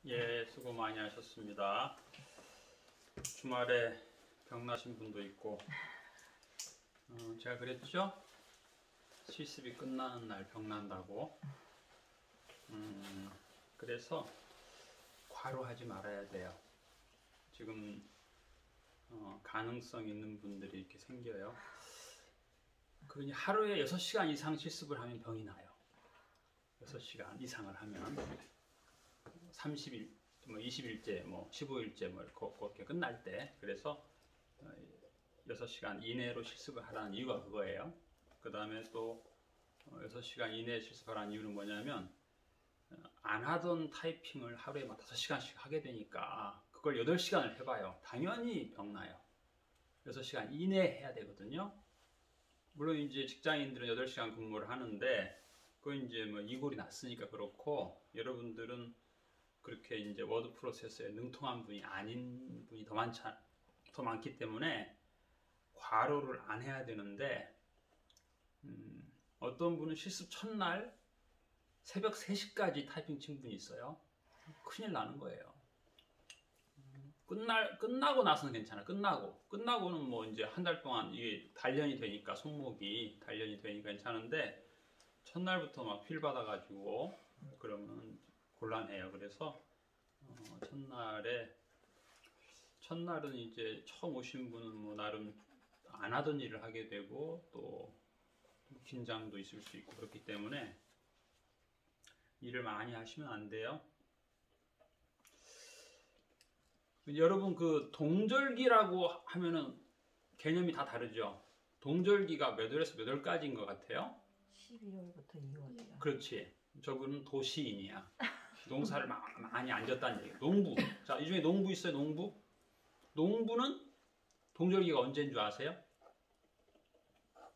예, 수고 많이 하셨습니다. 주말에 병나신 분도 있고, 제가 그랬죠? 실습이 끝나는 날 병난다고. 그래서 과로하지 말아야 돼요. 지금 가능성 있는 분들이 이렇게 생겨요. 그 하루에 6시간 이상 실습을 하면 병이 나요. 6시간 이상을 하면 30일, 20일째, 15일째 그렇게 끝날 때. 그래서 6시간 이내로 실습을 하라는 이유가 그거예요. 그 다음에 또 6시간 이내에 실습하라는 이유는 뭐냐면, 안 하던 타이핑을 하루에 막 5시간씩 하게 되니까 그걸 8시간을 해봐요. 당연히 병나요. 6시간 이내에 해야 되거든요. 물론 이제 직장인들은 8시간 근무를 하는데, 그건 이제 이골이 났으니까 그렇고, 여러분들은 그렇게 이제 워드 프로세서에 능통한 분이 아닌 분이 더 많기 때문에 과로를 안 해야 되는데, 어떤 분은 실습 첫날 새벽 3시까지 타이핑 친 분이 있어요. 큰일 나는 거예요. 끝나고 나서는 괜찮아. 끝나고는 이제 한 달 동안 이게 단련이 되니까, 손목이 단련이 되니까 괜찮은데, 첫날부터 막 휠 받아가지고 그러면 곤란해요. 그래서 첫날은 이제 처음 오신 분은 나름 안 하던 일을 하게 되고, 또 긴장도 있을 수 있고, 그렇기 때문에 일을 많이 하시면 안 돼요. 여러분, 그 동절기라고 하면은 개념이 다 다르죠. 동절기가 몇 월에서 몇 월까지인 것 같아요? 12월부터 2월이요. 그렇지. 저분은 도시인이야. 농사를 많이 안 졌다는 얘기예요. 농부. 자, 이 중에 농부 있어요, 농부? 농부는 동절기가 언제인 줄 아세요?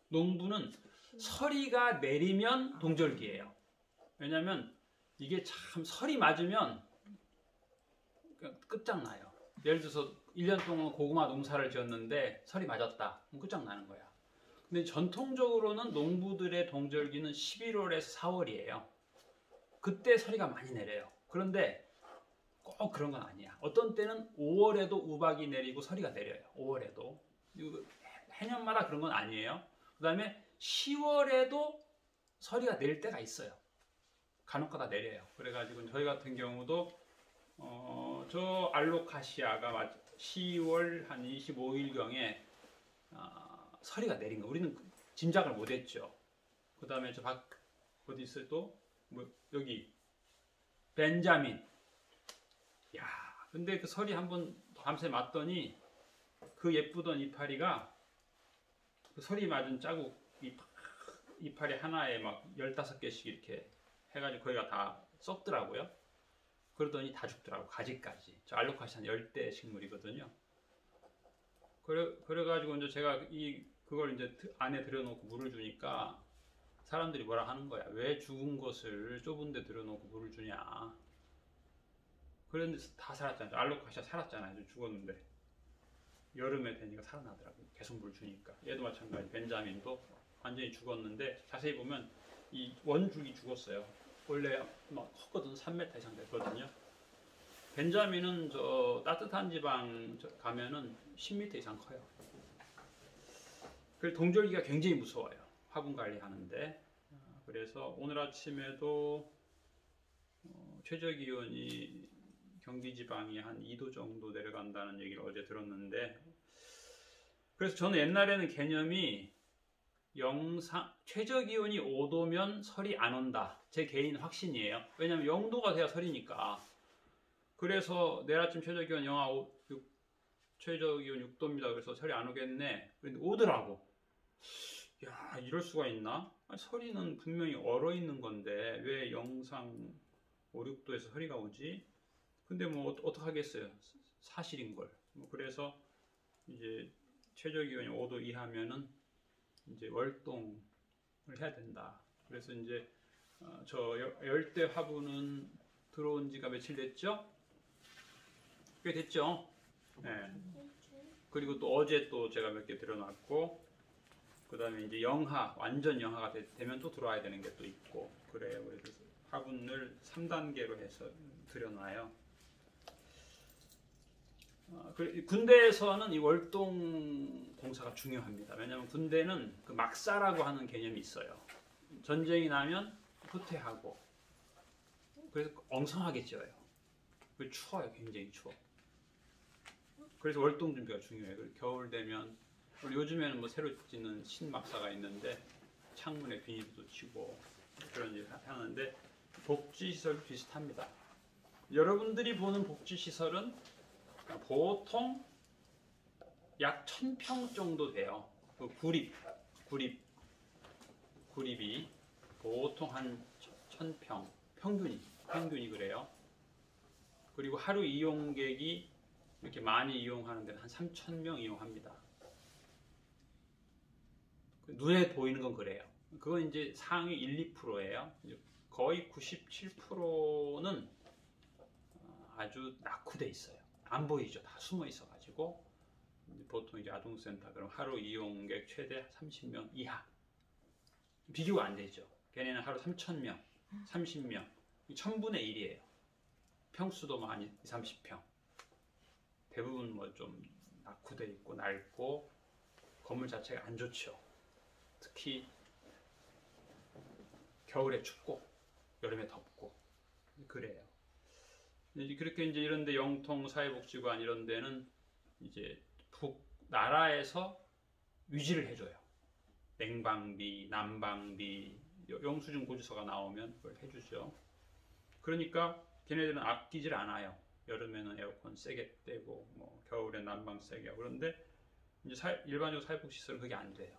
농부는 서리가 내리면 동절기예요. 왜냐면 이게 참 설이 맞으면 끝장나요. 예를 들어서 1년 동안 고구마 농사를 지었는데 설이 맞았다. 그럼 끝장나는 거야. 근데 전통적으로는 농부들의 동절기는 11월에서 4월이에요. 그때 설이가 많이 내려요. 그런데 꼭 그런 건 아니야. 어떤 때는 5월에도 우박이 내리고 설이가 내려요. 5월에도. 해년마다 그런 건 아니에요. 그 다음에 10월에도 설이가 내릴 때가 있어요. 간혹가다 내려요. 그래가지고 저희 같은 경우도 저 알로카시아가 10월 한 25일경에 설이가 내린 거 우리는 짐작을 못했죠. 그 다음에 어디 있어요 또? 여기 벤자민. 야, 근데 그 설이 한번 밤새 맞더니 그 예쁘던 이파리가 그 설이 맞은 자국 이파리 하나에 막 15개씩 이렇게 해가지고 거기가 다 썩더라고요. 그러더니 다 죽더라고. 가지까지. 저 알로카시아는 열대 식물이거든요. 그래가지고 이제 제가 그걸 이제 안에 들여놓고 물을 주니까 사람들이 뭐라 하는 거야. 왜 죽은 것을 좁은 데 들여놓고 물을 주냐. 그런데 다 살았잖아요. 알로카시아 살았잖아요. 죽었는데 여름에 되니까 살아나더라고요. 계속 물 주니까. 얘도 마찬가지. 벤자민도 완전히 죽었는데 자세히 보면 이 원줄기 죽었어요. 원래 막 컸거든. 3m 이상 됐거든요. 벤자민은 저 따뜻한 지방 가면은 10m 이상 커요. 그래서 동절기가 굉장히 무서워요. 화분 관리하는데. 그래서 오늘 아침에도 최저 기온이 경기 지방이 한 2도 정도 내려간다는 얘기를 어제 들었는데, 그래서 저는 옛날에는 개념이 최저 기온이 5도면 설이 안 온다. 제 개인 확신이에요. 왜냐면 0도가 돼야 설이니까. 그래서 내일 아침 최저 기온 최저 기온 6도입니다. 그래서 설이 안 오겠네. 근데 오더라고. 야, 이럴 수가 있나? 아니, 설이는 분명히 얼어 있는 건데 왜 영상 5, 6도에서 설이가 오지? 근데 어떡하겠어요. 사실인걸. 그래서 이제 최저 기온이 5도 이하면은 이제 월동을 해야 된다. 그래서 이제 저 열대 화분은 들어온 지가 며칠 됐죠? 꽤 됐죠? 네. 그리고 또 어제 또 제가 몇 개 들여놨고, 그 다음에 이제 완전 영하가 되면 또 들어와야 되는 게 또 있고, 그래요. 그래서 화분을 3단계로 해서 들여놔요. 군대에서는 이 월동 공사가 중요합니다. 왜냐하면 군대는 그 막사라고 하는 개념이 있어요. 전쟁이 나면 후퇴하고 그래서 엉성하게 지어요. 그리고 추워요. 굉장히 추워. 그래서 월동 준비가 중요해요. 그리고 겨울 되면 요즘에는 뭐 새로 짓는 신막사가 있는데 창문에 비닐도 치고 그런 일을 하는데 복지시설 비슷합니다. 여러분들이 보는 복지시설은 보통 약 1000평 정도 돼요. 그 구립이 보통 한 1000평 평균이 그래요. 그리고 하루 이용객이 이렇게 많이 이용하는 데는 한 3000명 이용합니다. 눈에 보이는 건 그래요. 그건 이제 상위 1, 2%예요. 거의 97%는 아주 낙후돼 있어요. 안 보이죠. 다 숨어 있어가지고 보통 이제 아동센터 그럼 하루 이용객 최대 30명 이하 비교가 안 되죠. 걔네는 하루 3000명, 30명, 1000분의 1이에요. 평수도 많이 20, 30평. 대부분 뭐 좀 낙후돼 있고 낡고 건물 자체가 안 좋죠. 특히 겨울에 춥고 여름에 덥고 그래요. 그렇게 이제 이런데 영통 사회복지관 이런 데는 이제 나라에서 위지를 해줘요. 냉방비, 난방비, 영수증 고지서가 나오면 그걸 해주죠. 그러니까 걔네들은 아끼질 않아요. 여름에는 에어컨 세게 떼고 뭐 겨울에 난방 세게 하고 그런데 이제 일반적으로 사회복지시설은 그게 안 돼요.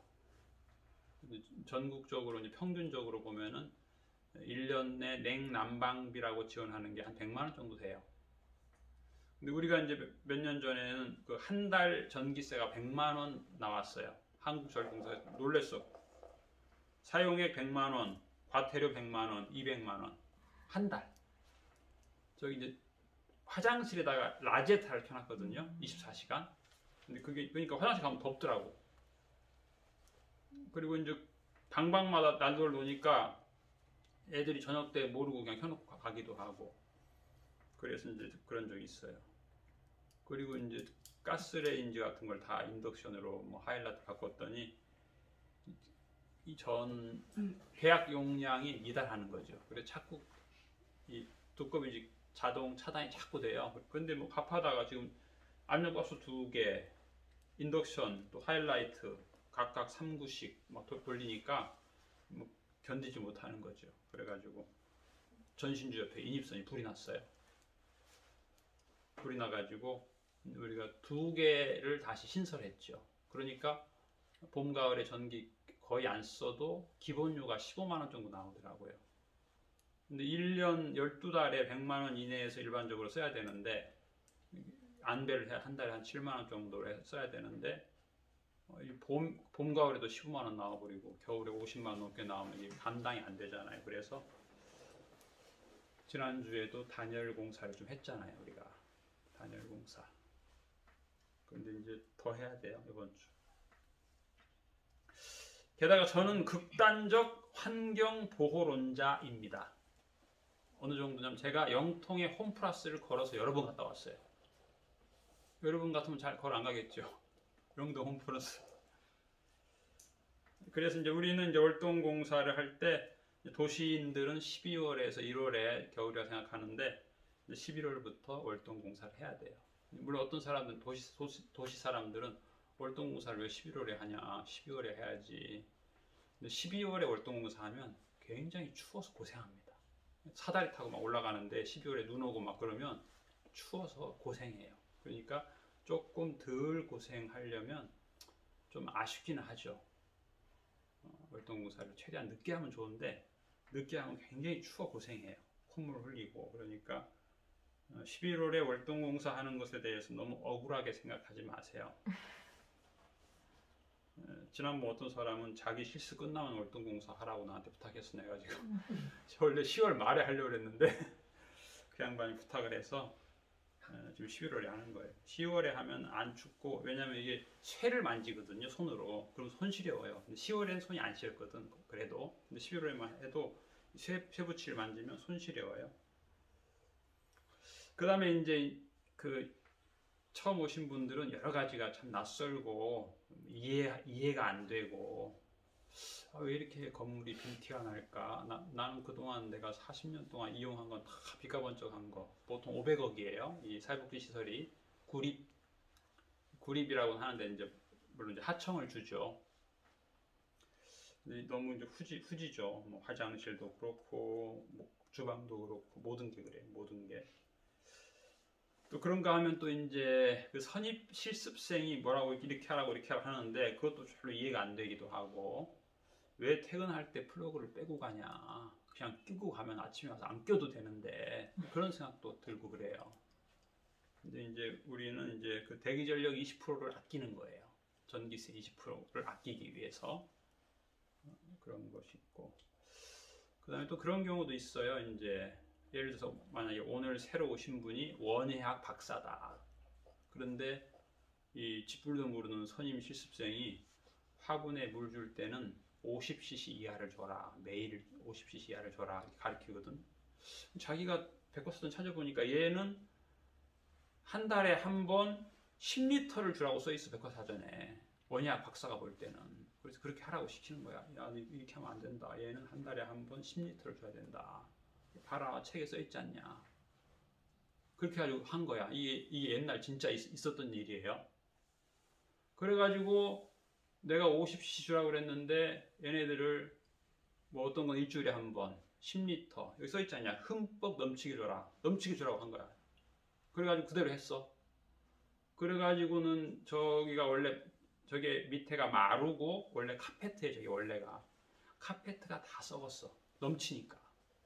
전국적으로 이제 평균적으로 보면은 1년 내 냉난방비라고 지원하는 게 한 100만 원 정도 돼요. 근데 우리가 이제 몇 년 전에는 그 한 달 전기세가 100만 원 나왔어요. 한국전기공사에서 놀랬어. 사용액 100만 원, 과태료 100만 원, 200만 원. 한 달. 저기 이제 화장실에다가 라제타를 켜놨거든요. 24시간. 근데 그게 그러니까 화장실 가면 덥더라고. 그리고 이제 방방마다 난로를 놓으니까 애들이 저녁 때 모르고 그냥 켜놓고 가기도 하고. 그래서 이제 그런 적이 있어요. 그리고 이제 가스레인지 같은 걸 다 인덕션으로 뭐 하이라이트 바꿨더니 이 전 배약 용량이 미달하는 거죠. 그래서 자꾸 이 두꺼비 자동 차단이 자꾸 돼요. 근데 뭐 갑하다가 지금 압력밥솥 2개, 인덕션 또 하이라이트 각각 3구씩 막 돌리니까 뭐 견디지 못하는 거죠. 그래가지고 전신주 옆에 인입선이 불이 났어요. 불이 나가지고 우리가 2개를 다시 신설했죠. 그러니까 봄, 가을에 전기 거의 안 써도 기본료가 15만 원 정도 나오더라고요. 근데 1년 12달에 100만 원 이내에서 일반적으로 써야 되는데 안배를 해야 한 달에 한 7만 원 정도를 써야 되는데 봄, 가을에도 15만 원 나와버리고 겨울에 50만 원 넘게 나오면 이게 감당이 안 되잖아요. 그래서 지난주에도 단열 공사를 좀 했잖아요. 우리가 단열 공사. 근데 이제 더 해야 돼요. 이번 주. 게다가 저는 극단적 환경보호론자입니다. 어느 정도냐면 제가 영통에 홈플러스를 걸어서 여러 번 갔다 왔어요. 여러분 같으면 잘 걸어 안 가겠죠. 영동 홈플러스. 그래서 이제 우리는 이제 월동공사를 할 때 도시인들은 12월에서 1월에 겨울이라 생각하는데 11월부터 월동공사를 해야 돼요. 물론 어떤 사람들은 도시 사람들은 월동공사를 왜 11월에 하냐, 12월에 해야지. 근데 12월에 월동공사 하면 굉장히 추워서 고생합니다. 사다리 타고 막 올라가는데 12월에 눈 오고 막 그러면 추워서 고생해요. 그러니까 조금 덜 고생하려면 좀 아쉽기는 하죠. 월동공사를 최대한 늦게 하면 좋은데 늦게 하면 굉장히 추워 고생해요. 콧물 흘리고. 그러니까 11월에 월동공사 하는 것에 대해서 너무 억울하게 생각하지 마세요. 지난번 어떤 사람은 자기 실습 끝나면 월동공사 하라고 나한테 부탁했어. 내가지고 원래 10월 말에 하려고 했는데 그 양반이 부탁을 해서 지금 11월에 하는 거예요. 10월에 하면 안 춥고, 왜냐면 이게 쇠를 만지거든요, 손으로. 그럼 손 시려워요. 근데 10월에는 손이 안 시렸거든, 그래도. 근데 11월에만 해도 쇠붙이를 만지면 손 시려워요. 그 다음에 이제 그 처음 오신 분들은 여러 가지가 참 낯설고 이해가 안 되고 왜 이렇게 건물이 빈티가 날까? 나는 그동안 내가 40년 동안 이용한 건 다 비가번쩍한 거. 보통 500억이에요. 이 사회복지 시설이 구립이라고 하는데 이제 물론 이제 하청을 주죠. 근데 너무 이제 후지죠. 뭐 화장실도 그렇고 뭐 주방도 그렇고 모든 게 그래. 모든 게. 또 그런가 하면 또 이제 그 선입 실습생이 뭐라고 이렇게 하라고 이렇게 하는데 그것도 별로 이해가 안 되기도 하고 왜 퇴근할 때 플러그를 빼고 가냐 그냥 끼고 가면 아침에 와서 안 껴도 되는데 그런 생각도 들고 그래요. 근데 이제 우리는 이제 그 대기 전력 20%를 아끼는 거예요. 전기세 20%를 아끼기 위해서 그런 것이 있고 그 다음에 또 그런 경우도 있어요. 이제 예를 들어서 만약에 오늘 새로 오신 분이 원예학 박사다. 그런데 이 쥐뿔도 모르는 선임 실습생이 화분에 물 줄 때는 50cc 이하를 줘라. 매일 50cc 이하를 줘라. 이렇게 가르치거든. 자기가 백과사전 찾아보니까 얘는 한 달에 한 번 10리터를 주라고 써있어. 백과사전에. 원예학 박사가 볼 때는. 그래서 그렇게 하라고 시키는 거야. 야, 이렇게 하면 안 된다. 얘는 한 달에 한 번 10리터를 줘야 된다. 봐라, 책에 써있지 않냐. 그렇게 가지고 한 거야. 이게 옛날 진짜 있었던 일이에요. 그래가지고 내가 50cc 주라고 그랬는데 얘네들을 뭐 어떤 건 일주일에 한 번 10리터 여기 써있지 않냐. 흠뻑 넘치게 줘라. 넘치게 주라고 한 거야. 그래가지고 그대로 했어. 그래가지고는 저기가 원래 저게 밑에가 마루고 원래 카페트에 저기 원래가 카페트가 다 썩었어. 넘치니까.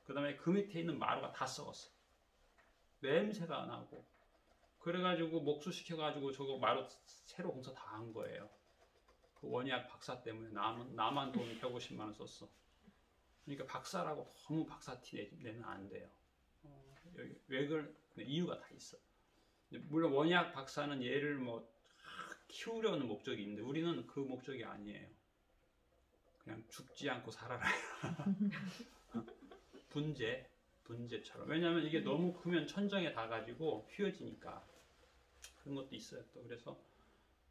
그 다음에 그 밑에 있는 마루가 다 썩었어. 냄새가 나고. 그래가지고 목수시켜가지고 저거 마루 새로 공사 다 한 거예요. 그 원예학 박사 때문에 나만 돈 150만 원 썼어. 그러니까 박사라고 너무 박사 티 내면 안 돼요. 여기 왜 이유가 다 있어. 물론 원예학 박사는 얘를 뭐 키우려는 목적이 있는데 우리는 그 목적이 아니에요. 그냥 죽지 않고 살아라. 분재처럼. 왜냐하면 이게 너무 크면 천정에 닿아가지고 휘어지니까 그런 것도 있어요. 또 그래서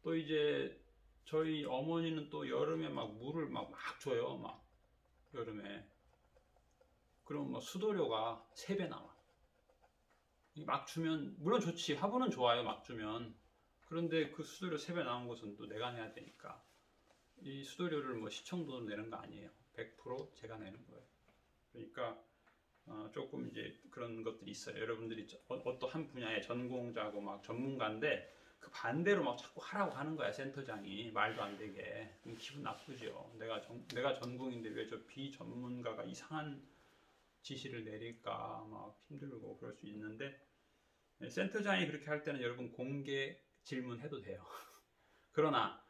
또 이제 저희 어머니는 또 여름에 막 물을 막 줘요. 막 여름에. 그럼 뭐 수도료가 3배 나와. 막 주면 물론 좋지. 화분은 좋아요. 막 주면. 그런데 그 수도료 3배 나온 것은 또 내가 내야 되니까 이 수도료를 뭐 시청도 내는 거 아니에요. 100% 제가 내는 거예요. 그러니까 조금 이제 그런 것들이 있어요. 여러분들이 어떠한 분야의 전공자고 막 전문가인데 그 반대로 막 자꾸 하라고 하는 거야. 센터장이 말도 안 되게. 그럼 기분 나쁘죠. 내가 전공인데 왜 저 비전문가가 이상한 지시를 내릴까 막 힘들고 그럴 수 있는데 센터장이 그렇게 할 때는 여러분 공개 질문해도 돼요. 그러나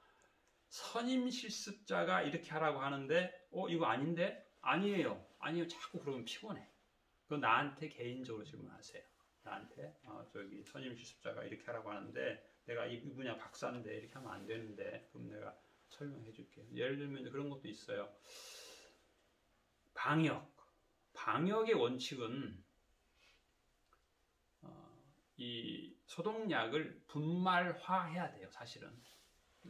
선임 실습자가 이렇게 하라고 하는데 이거 아닌데? 아니에요. 자꾸 그러면 피곤해. 그건 나한테 개인적으로 질문하세요. 나한테 저기 선임 실습자가 이렇게 하라고 하는데 내가 이 분야 박사인데 이렇게 하면 안 되는데 그럼 내가 설명해 줄게요. 예를 들면 그런 것도 있어요. 방역의 원칙은 이 소독약을 분말화해야 돼요. 사실은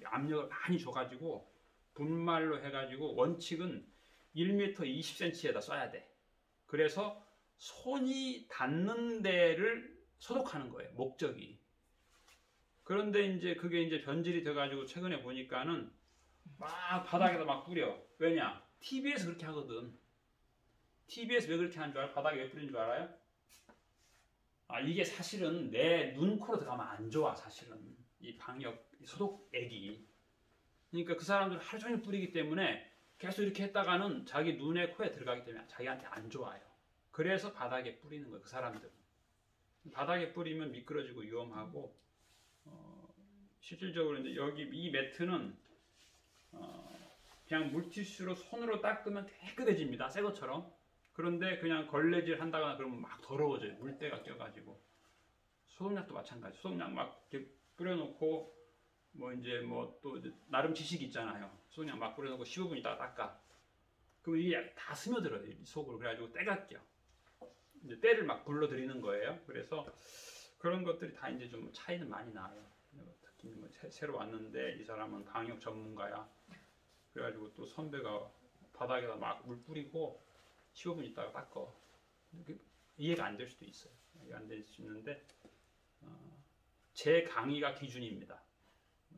압력을 많이 줘가지고 분말로 해가지고 원칙은 1m 20cm에다 쏴야 돼. 그래서 손이 닿는 데를 소독하는 거예요. 목적이. 그런데 이제 그게 이제 변질이 돼가지고 최근에 보니까는 막 바닥에다 막 뿌려. 왜냐? TV에서 그렇게 하거든. TV에서 왜 그렇게 하는 줄 알아요? 바닥에 왜 뿌리는 줄 알아요? 이게 사실은 내 눈, 코로 들어가면 안 좋아. 사실은 이 방역 소독액이. 그러니까 그 사람들 하루 종일 뿌리기 때문에 계속 이렇게 했다가는 자기 눈에 코에 들어가기 때문에 자기한테 안 좋아요. 그래서 바닥에 뿌리는 거예요. 그 사람들은. 바닥에 뿌리면 미끄러지고 위험하고 실질적으로 이제 여기 이 매트는 그냥 물티슈로 손으로 닦으면 깨끗해집니다. 새 것처럼. 그런데 그냥 걸레질 한다거나 그러면 막 더러워져요. 물때가 껴가지고. 소독약도 마찬가지. 소독약 막 이렇게 뿌려놓고 또 나름 지식이 있잖아요. 소독약 막 뿌려놓고 15분 있다가 닦아. 그럼 이게 다 스며들어요. 이 속으로. 그래가지고 때가 껴. 이제 때를 막 불러들이는 거예요. 그래서 그런 것들이 다 이제 좀 차이는 많이 나요. 특히 뭐 새로 왔는데 이 사람은 방역 전문가야. 그래가지고 또 선배가 바닥에다 막 물 뿌리고 15분 있다가 닦어. 이해가 안 될 수도 있어요. 이해가 안 될 수 있는데 제 강의가 기준입니다.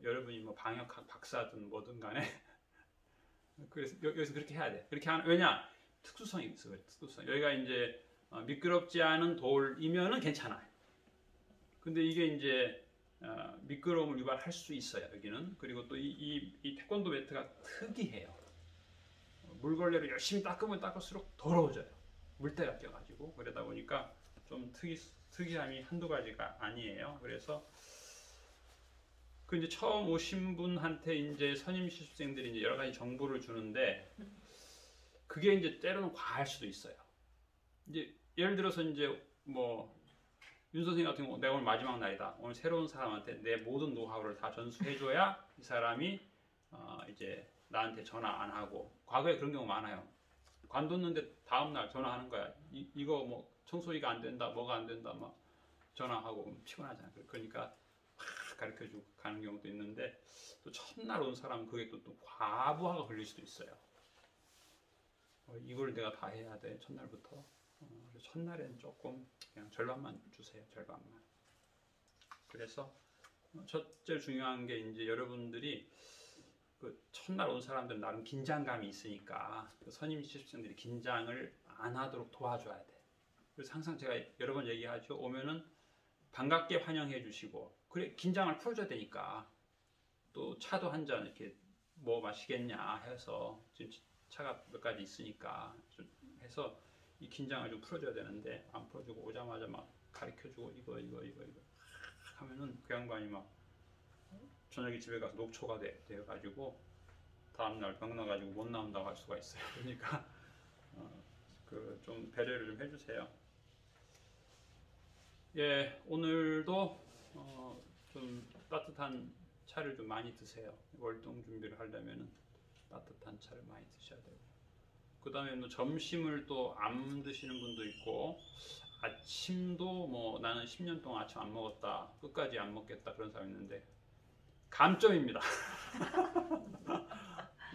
여러분이 뭐 방역학 박사든 뭐든 간에 그래서 여기서 그렇게 해야 돼. 그렇게 하는 왜냐 특수성이 있어요. 특수성. 여기가 이제 미끄럽지 않은 돌이면은 괜찮아요. 근데 이게 이제 미끄러움을 유발할 수 있어요. 여기는. 그리고 또 이 태권도 매트가 특이해요. 물걸레로 열심히 닦으면 닦을수록 더러워져요. 물때가 껴가지고 그러다 보니까 좀 특이함이 한두 가지가 아니에요. 그래서 그 이제 처음 오신 분한테 이제 선임 실습생들이 이제 여러 가지 정보를 주는데 그게 이제 때로는 과할 수도 있어요. 이제 예를 들어서 이제 뭐 윤 선생님 같은 경우 내가 오늘 마지막 날이다. 오늘 새로운 사람한테 내 모든 노하우를 다 전수해줘야 이 사람이 이제 나한테 전화 안 하고 과거에 그런 경우 많아요. 관뒀는데 다음 날 전화하는 거야. 이거 뭐 청소기가 안 된다, 뭐가 안 된다, 막 전화하고 피곤하잖아. 그러니까 막 가르쳐주고 가는 경우도 있는데 또 첫날 온 사람은 그게 또 과부하가 걸릴 수도 있어요. 이걸 내가 다 해야 돼 첫날부터. 첫날엔 조금 그냥 절반만 주세요. 절반만. 그래서 첫째 중요한 게 이제 여러분들이 그 첫날 온 사람들은 나름 긴장감이 있으니까 그 선임 실습생들이 긴장을 안 하도록 도와줘야 돼. 그래서 항상 제가 여러 번 얘기하죠. 오면은 반갑게 환영해 주시고 그래 긴장을 풀어줘야 되니까 또 차도 한 잔 이렇게 뭐 마시겠냐 해서 지금 차가 몇 가지 있으니까 좀 해서 이 긴장을 좀 풀어줘야 되는데 안 풀어주고 오자마자 막 가르쳐주고 이거 하면은 그 양반이 막 저녁에 집에 가서 녹초가 돼가지고 다음날 병 나가지고 못 나온다고 할 수가 있어요. 그러니까 그 좀 배려를 좀 해주세요. 예, 오늘도 좀 따뜻한 차를 좀 많이 드세요. 월동 준비를 하려면은 따뜻한 차를 많이 드셔야 되고. 그 다음에 뭐 점심을 또 안 드시는 분도 있고 아침도 뭐 나는 10년 동안 아침 안 먹었다 끝까지 안 먹겠다 그런 사람이 있는데 감점입니다.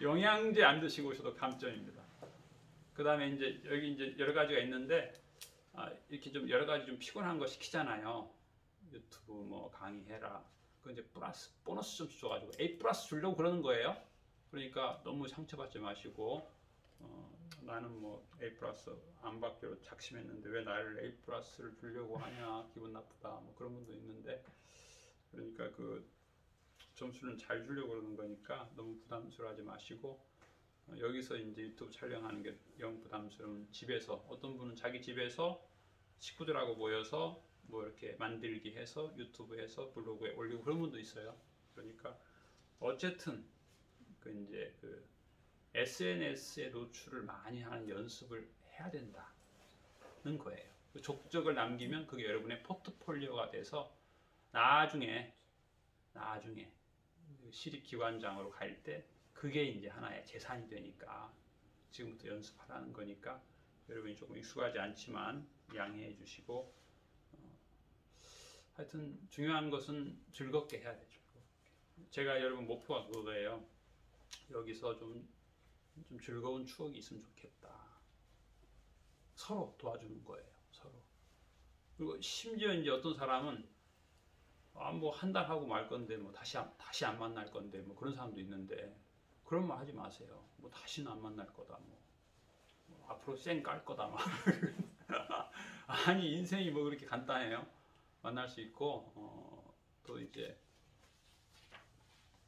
영양제 안 드시고 오셔도 감점입니다. 그 다음에 이제 여기 이제 여러 가지가 있는데 이렇게 좀 여러 가지 좀 피곤한 거 시키잖아요. 유튜브 뭐 강의해라. 그 이제 보너스 좀 줘가지고 A 플러스 주려고 그러는 거예요. 그러니까 너무 상처받지 마시고 나는 뭐 A 플러스 안 받기로 작심했는데 왜 나를 A 플러스를 주려고 하냐 기분 나쁘다 뭐 그런 분도 있는데 그러니까 그 점수는 잘 주려고 그러는 거니까 너무 부담스러워하지 마시고 여기서 이제 유튜브 촬영하는 게 영 부담스러운 집에서 어떤 분은 자기 집에서 식구들하고 모여서 뭐 이렇게 만들기 해서 유튜브에서 블로그에 올리고 그런 분도 있어요. 그러니까 어쨌든 그 이제 그 SNS에 노출을 많이 하는 연습을 해야 된다는 거예요. 그 족적을 남기면 그게 여러분의 포트폴리오가 돼서 나중에 시립기관장으로 갈 때 그게 이제 하나의 재산이 되니까 지금부터 연습하라는 거니까 여러분이 조금 익숙하지 않지만 양해해 주시고 하여튼 중요한 것은 즐겁게 해야 되죠. 제가 여러분 목표가 그거예요. 여기서 좀 즐거운 추억이 있으면 좋겠다. 서로 도와주는 거예요. 서로. 그리고 심지어 이제 어떤 사람은 뭐 한 달 하고 말 건데 뭐 다시 안 만날 건데 뭐 그런 사람도 있는데 그런 말 하지 마세요. 뭐 다시는 안 만날 거다. 뭐 앞으로 쌩 깔 거다. 막. 아니 인생이 뭐 그렇게 간단해요. 만날 수 있고 또 이제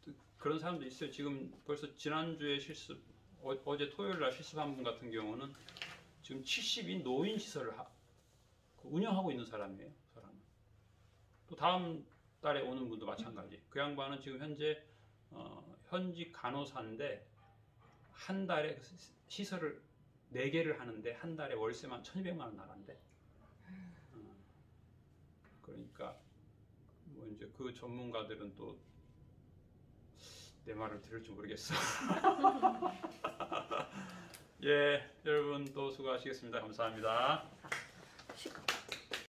또 그런 사람도 있어요. 지금 벌써 지난주에 실습 어제 토요일 날 실습한 분 같은 경우는 지금 70인 노인 시설을 운영하고 있는 사람이에요. 그 사람은. 또 다음 달에 오는 분도 마찬가지. 그 양반은 지금 현재 현직 간호사인데 한 달에 시설을 4개를 하는데 한 달에 월세만 1,200만 원 나간대. 그러니까 뭐 이제 그 전문가들은 또 내 말을 들을지 모르겠어. 예, 여러분 또 수고하시겠습니다. 감사합니다.